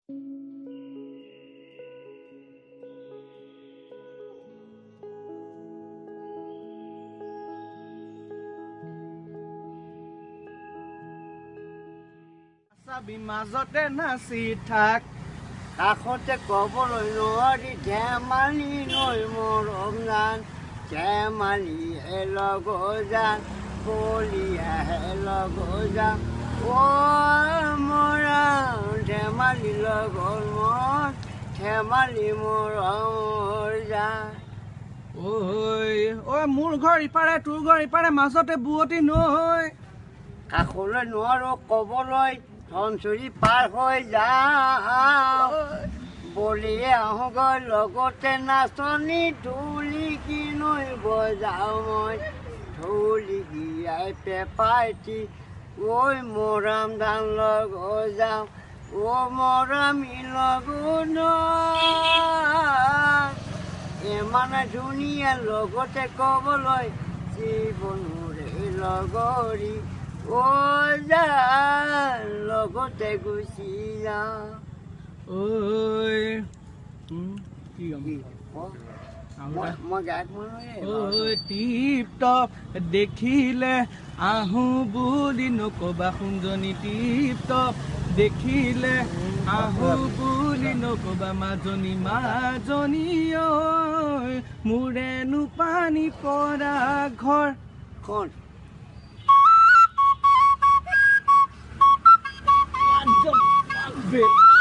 চাবি মাজতে নাচি থাক কাষতে ক'বলৈ নোৱাৰি ধেমালি নৈ মৰম জান ধেমালিহে লগ যান কলিয়াহে লগ যান মৰম ধেমালি লগৰ মন ধেমালি মৰমৰ যান ঐ মোৰ ঘৰ ইপাৰে তোৰ ঘৰ ইপাৰে মাজতে বুৱতী নৈ কাষলৈ নোৱাৰো ক'বলৈ ধনচুৰি পাৰ হৈ যাওঁ বলিয়ে আহোঁগৈ লগতে নাচনি ঢুলিকি নৈ বজাওঁ মই ঢুলিকিয়াই পেপাইটি ঐ মৰম ধান লগ যাওঁ মৰমী লগুণ ইমানে ধুনীয়া লগতে ক'বলৈ জীৱনৰে লগৰী লগতে গুচি যাওঁ টিপ টপ দেখিলে আহোঁ বুলি নকবা সুঞ্জনী টিপ টপ দেখিলে আহোঁ বুলি নকবা মাজনী মাজনী ঐ মোৰেনো পানী পৰা ঘৰ খন bit.